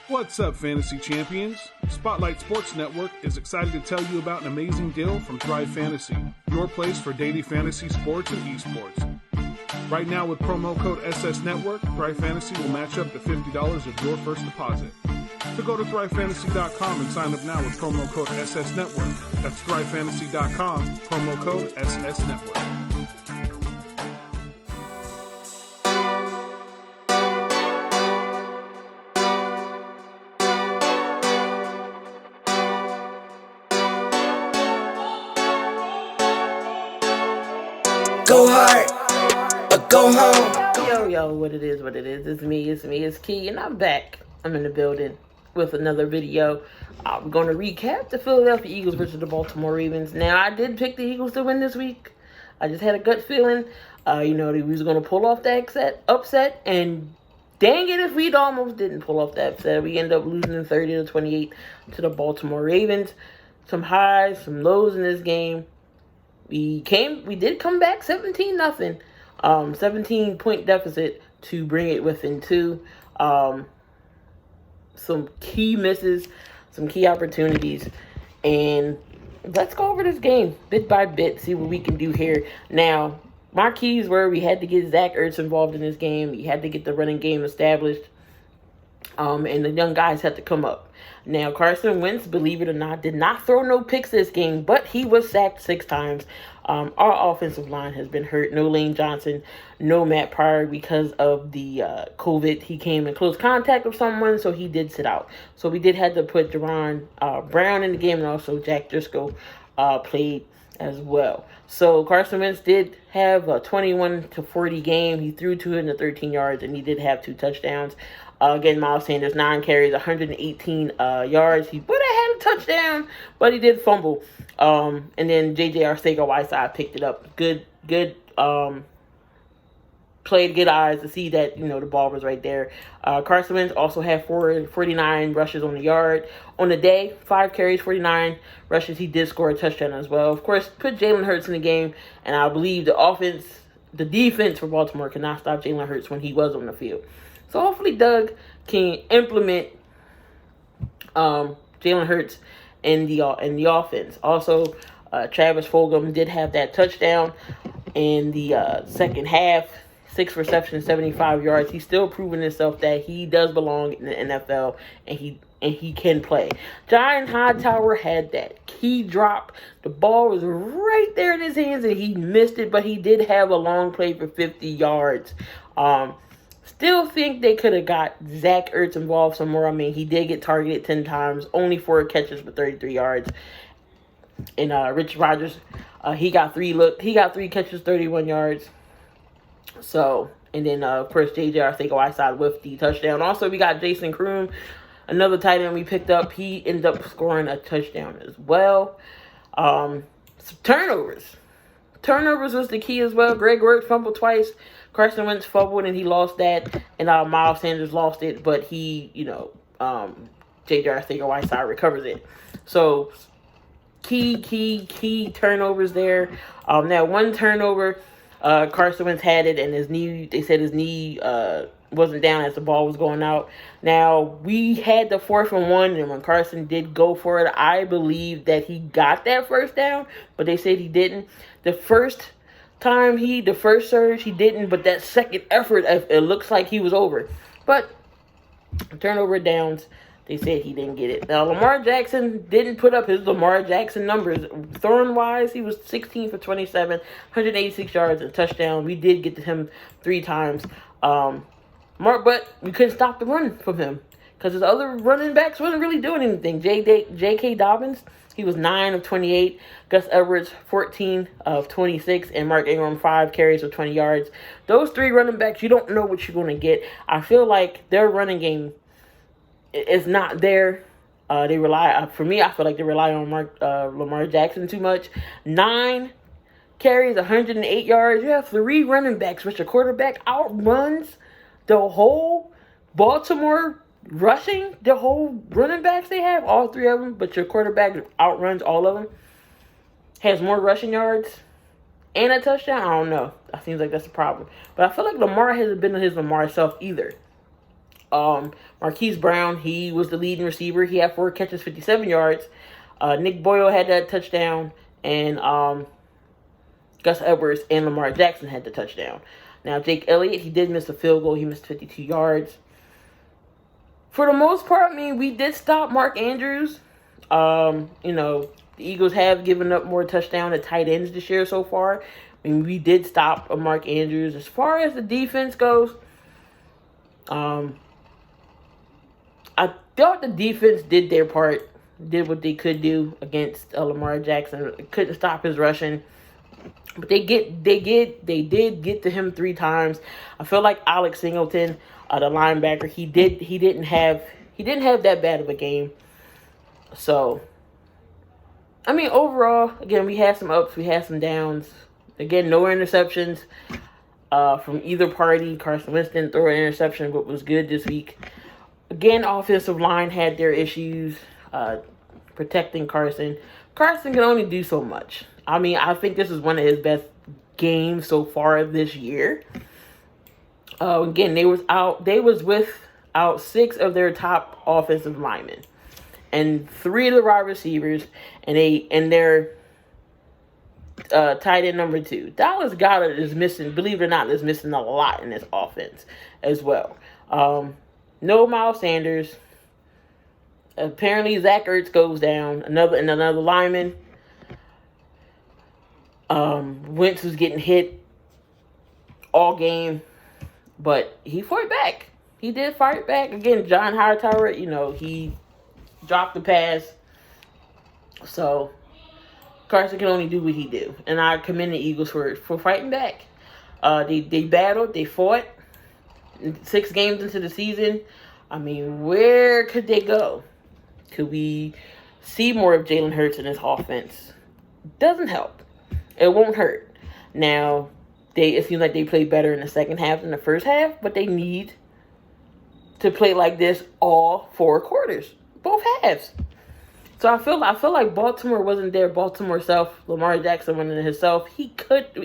What's up, Fantasy Champions? Spotlight Sports Network is excited to tell you about an amazing deal from Thrive Fantasy, your place for daily fantasy sports and esports. Right now, with promo code SS Network, Thrive Fantasy will match up to $50 of your first deposit. So go to thrivefantasy.com and sign up now with promo code SS Network. That's thrivefantasy.com, promo code SS Network. Go hard or go home. Yo, what it is. It's Key, and I'm back. I'm in the building with another video. I'm going to recap the Philadelphia Eagles versus the Baltimore Ravens. Now, I did pick the Eagles to win this week. I just had a gut feeling, they was going to pull off that upset, and dang it if we almost didn't pull off that upset. We ended up losing 30-28 to the Baltimore Ravens. Some highs, some lows in this game. We did come back 17-0, 17-point deficit to bring it within 2. Some key misses, some key opportunities, and let's go over this game bit by bit, see what we can do here. Now, my keys were we had to get Zach Ertz involved in this game. We had to get the running game established, and the young guys had to come up. Now, Carson Wentz, believe it or not, did not throw no picks this game, but he was sacked 6 times. Our offensive line has been hurt. No Lane Johnson, no Matt Pryor because of the COVID. He came in close contact with someone, so he did sit out. So we did have to put Jaron Brown in the game, and also Jack Driscoll played as well. So Carson Wentz did have a 21-40 game. He threw 213 yards, and he did have 2 touchdowns. Again, Miles Sanders, 9 carries, 118 yards. He would have had a touchdown, but he did fumble. And then J.J. Arcega-Whiteside picked it up. Good played good eyes to see that, the ball was right there. Carson Wentz also had 49 rushes on the yard. On the day, 5 carries, 49 rushes. He did score a touchdown as well. Of course, put Jalen Hurts in the game, and I believe the defense for Baltimore could not stop Jalen Hurts when he was on the field. So hopefully Doug can implement Jalen Hurts in the offense. Also, Travis Fulgham did have that touchdown in the second half. 6 receptions, 75 yards. He's still proving himself that he does belong in the NFL, and he can play. Giant Hightower had that key drop. The ball was right there in his hands, and he missed it, but he did have a long play for 50 yards. Still think they could have got Zach Ertz involved some more. I mean, he did get targeted 10 times, only 4 catches for 33 yards. And Rich Rodgers, he got 3 catches, 31 yards. So, and then of course J.J. Arcega-Whiteside with the touchdown. Also, we got Jason Kroom, another tight end we picked up. He ended up scoring a touchdown as well. Some turnovers was the key as well. Greg Wirtz fumbled twice. Carson Wentz fumbled and he lost that, and Miles Sanders lost it, but he, J.J. Arcega-Whiteside recovers it. So, key turnovers there. Now, one turnover, Carson Wentz had it, and they said his knee wasn't down as the ball was going out. Now, we had the 4th and 1, and when Carson did go for it, I believe that he got that first down, but they said he didn't. The first surge, he didn't, but that second effort, it looks like he was over. But turnover downs, they said he didn't get it. Now, Lamar Jackson didn't put up his Lamar Jackson numbers. Throwing-wise, he was 16 for 27, 186 yards and a touchdown. We did get to him 3 times. But we couldn't stop the run from him because his other running backs wasn't really doing anything. J.K. Dobbins, he was 9 of 28. Gus Edwards, 14 of 26. And Mark Ingram, 5 carries for 20 yards. Those 3 running backs, you don't know what you're going to get. I feel like their running game is not there. I feel like they rely on Lamar Jackson too much. 9 carries, 108 yards. You have 3 running backs, which a quarterback outruns the whole Baltimore rushing, the whole running backs they have, all 3 of them, but your quarterback outruns all of them, has more rushing yards and a touchdown. I don't know. It seems like that's a problem. But I feel like Lamar hasn't been his Lamar self either. Marquise Brown, he was the leading receiver. He had 4 catches, 57 yards. Nick Boyle had that touchdown, and Gus Edwards and Lamar Jackson had the touchdown. Now, Jake Elliott, he did miss a field goal. He missed 52 yards. For the most part, I mean, we did stop Mark Andrews. The Eagles have given up more touchdowns at tight ends this year so far. I mean, we did stop Mark Andrews. As far as the defense goes, I thought the defense did their part, did what they could do against Lamar Jackson. Couldn't stop his rushing. But they did get to him 3 times. I feel like Alex Singleton, the linebacker, he didn't have that bad of a game. So, I mean, overall, again, we had some ups, we had some downs. Again, no interceptions from either party. Carson Wentz didn't throw an interception, but was good this week. Again, offensive line had their issues protecting Carson. Carson can only do so much. I mean, I think this is one of his best games so far this year. Again, they was without 6 of their top offensive linemen and 3 of the wide receivers, and their tight end number 2. Dallas Goedert is missing, believe it or not, is missing a lot in this offense as well. No Miles Sanders. Apparently, Zach Ertz goes down. Another lineman. Wentz was getting hit all game, but he fought back. He did fight back. Again, John Hightower, he dropped the pass. So, Carson can only do what he do. And I commend the Eagles for fighting back. They battled. They fought. 6 games into the season. I mean, where could they go? Could we see more of Jalen Hurts in this offense? Doesn't help. It won't hurt. Now, it seems like they play better in the second half than the first half, but they need to play like this all 4 quarters, both halves. So I feel like Baltimore wasn't their Baltimore self. Lamar Jackson went in himself. The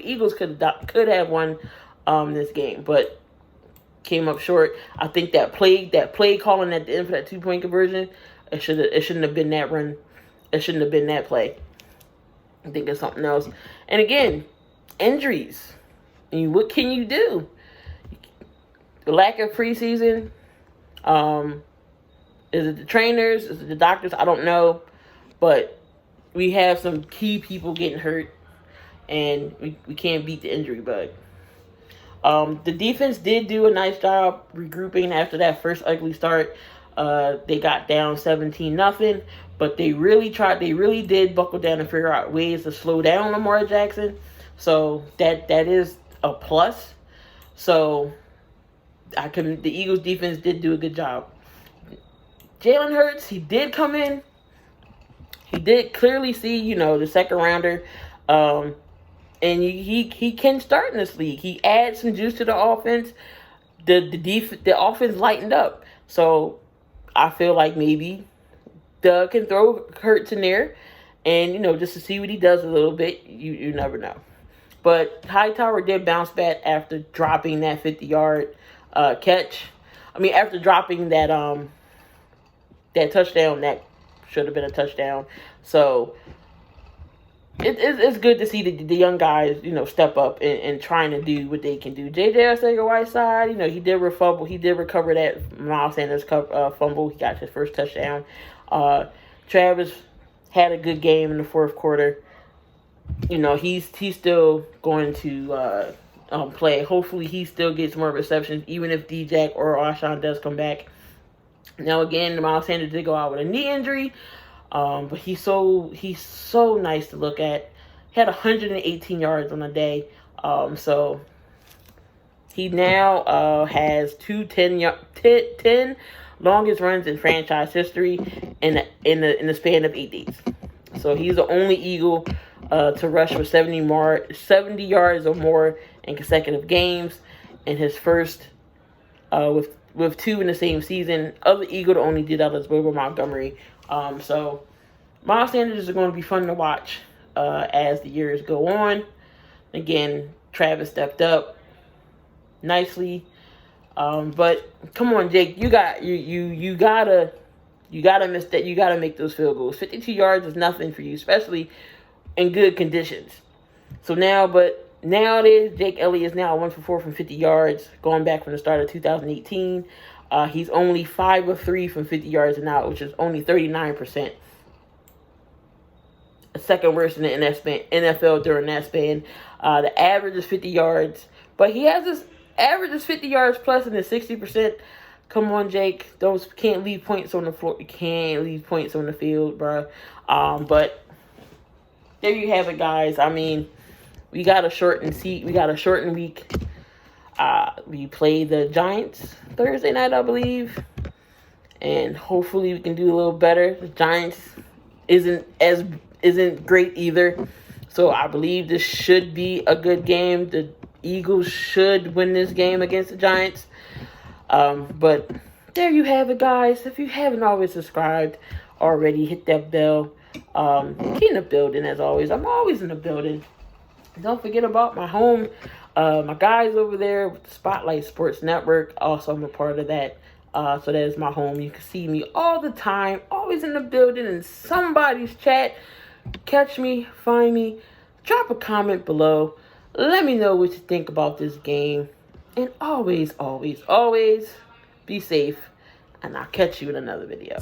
Eagles could have won this game, but came up short. I think that play calling at the end for that 2-point conversion, it shouldn't have been that run. It shouldn't have been that play. I think it's something else. And again, injuries. I mean, what can you do? The lack of preseason. Is it the trainers? Is it the doctors? I don't know. But we have some key people getting hurt, and we can't beat the injury bug. The defense did do a nice job regrouping after that first ugly start. They got down 17-0, but they really did buckle down and figure out ways to slow down Lamar Jackson. So that is a plus. So the Eagles defense did do a good job. Jalen Hurts, he did come in. He did clearly see, the second rounder. And he can start in this league. He adds some juice to the offense. The offense lightened up. So I feel like maybe Doug can throw Hurts in there, and just to see what he does a little bit. You never know. But Hightower did bounce back after dropping that 50-yard catch. I mean, after dropping that touchdown, that should have been a touchdown. So it's good to see the young guys, step up and trying to do what they can do. J.J. Arcega-Whiteside, he did fumble. He did recover that Miles Sanders fumble. He got his first touchdown. Travis had a good game in the fourth quarter. He's still going to play. Hopefully, he still gets more receptions, even if D-Jack or Alshon does come back. Now, again, Miles Sanders did go out with a knee injury. But he's so nice to look at. He had 118 yards on the day. So he now has 10 longest runs in franchise history in the span of 8 days. So he's the only Eagle to rush for 70 yards or more in consecutive games. In his first with 2 in the same season. Other Eagle that only did that was Wilbur Montgomery. So Miles Sanders is going to be fun to watch as the years go on. Again, Travis stepped up nicely. But come on, Jake, you gotta miss that. You gotta make those field goals. 52 yards is nothing for you, especially in good conditions. So nowadays, Jake Elliott is now 1 for 4 from 50 yards, going back from the start of 2018. He's only 5 of 3 from 50 yards and out, which is only 39%. Second worst in the NFL during that span. The average is 50 yards, but he has this average is 50 yards plus and the 60%. Come on, Jake. Those can't leave points on the floor. You can't leave points on the field, bro. But there you have it, guys. I mean, we got a shortened week. We play the Giants Thursday night, I believe, and hopefully we can do a little better. The Giants isn't great either, so I believe this should be a good game. The Eagles should win this game against the Giants. But there you have it, guys. If you haven't always subscribed already, hit that bell. Get in the building as always. I'm always in the building. Don't forget about my home, my guys over there with the Spotlight Sports Network. Also, I'm a part of that. So that is my home. You can see me all the time, always in the building in somebody's chat. Catch me, find me, drop a comment below. Let me know what you think about this game. And always, always, always be safe. And I'll catch you in another video.